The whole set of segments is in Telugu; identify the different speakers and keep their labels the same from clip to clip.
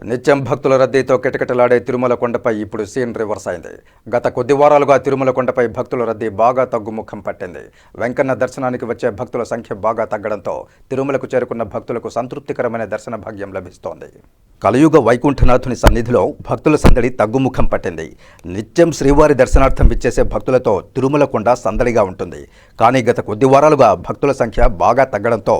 Speaker 1: నిత్యం భక్తుల రద్దీతో కిటకిటలాడే తిరుమల కొండపై ఇప్పుడు సీన్ రివర్స్ అయింది. గత కొద్ది వారాలుగా తిరుమల కొండపై భక్తుల రద్దీ బాగా తగ్గుముఖం పట్టింది. వెంకన్న దర్శనానికి వచ్చే భక్తుల సంఖ్య బాగా తగ్గడంతో తిరుమలకు చేరుకున్న భక్తులకు సంతృప్తికరమైన దర్శన భాగ్యం లభిస్తోంది. కలియుగ వైకుంఠనాథుని సన్నిధిలో భక్తుల సందడి తగ్గుముఖం పట్టింది. నిత్యం శ్రీవారి దర్శనార్థం విచ్చేసే భక్తులతో తిరుమల కొండ సందడిగా ఉంటుంది. కానీ గత కొద్ది వారాలుగా భక్తుల సంఖ్య బాగా తగ్గడంతో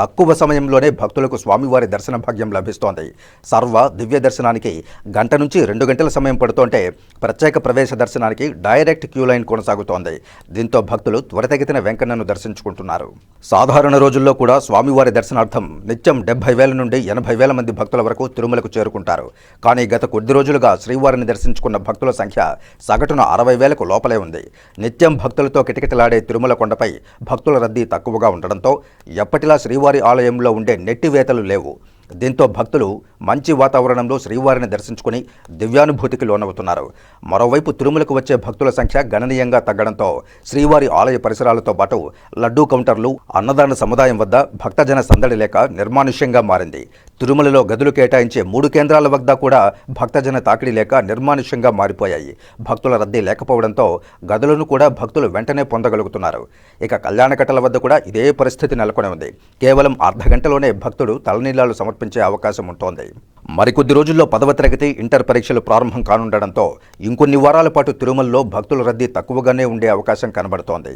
Speaker 1: తక్కువ సమయంలోనే భక్తులకు స్వామివారి దర్శన భాగ్యం లభిస్తోంది. సర్వ దివ్య దర్శనానికి గంట నుంచి 2 గంటల సమయం పడుతుంటే ప్రత్యేక ప్రవేశ దర్శనానికి డైరెక్ట్ క్యూ లైన్ కొనసాగుతోంది. దీంతో భక్తులు త్వరితగతిన వెంకన్నను దర్శించుకుంటున్నారు. సాధారణ రోజుల్లో కూడా స్వామివారి దర్శనార్థం నిత్యం 70,000 నుండి 80,000 మంది భక్తుల వరకు తిరుమలకు చేరుకుంటారు. కానీ గత కొద్ది రోజులుగా శ్రీవారిని దర్శించుకున్న భక్తుల సంఖ్య సగటున 60,000కు లోపలే ఉంది. నిత్యం భక్తులతో కిటకిటలాడే తిరుమల కొండపై భక్తుల రద్దీ తక్కువగా ఉండడంతో ఎప్పటిలా శ్రీవారి ఆలయంలో ఉండే నెట్టివేతలు లేవు. దీంతో భక్తులు మంచి వాతావరణంలో శ్రీవారిని దర్శించుకుని దివ్యానుభూతికి లోనవుతున్నారు. మరోవైపు తిరుమలకు వచ్చే భక్తుల సంఖ్య గణనీయంగా తగ్గడంతో శ్రీవారి ఆలయ పరిసరాలతో పాటు లడ్డూ కౌంటర్లు, అన్నదాన సముదాయం వద్ద భక్తజన సందడి లేక నిర్మానుష్యంగా మారింది. తిరుమలలో గదులు కేటాయించే 3 కేంద్రాల వద్ద కూడా భక్తజన తాకిడి లేక నిర్మానుష్యంగా మారిపోయాయి. భక్తుల రద్దీ లేకపోవడంతో గదులను కూడా భక్తులు వెంటనే పొందగలుగుతున్నారు. ఇక కళ్యాణకట్టల వద్ద కూడా ఇదే పరిస్థితి నెలకొని ఉంది. కేవలం అర్ధగంటలోనే భక్తుడు తలనీలాలు సమర్పించే అవకాశం ఉంటోంది. మరికొద్ది రోజుల్లో 10వ తరగతి, ఇంటర్ పరీక్షలు ప్రారంభం కానుండడంతో ఇంకొన్ని వారాల పాటు తిరుమలలో భక్తుల రద్దీ తక్కువగానే ఉండే అవకాశం కనబడుతోంది.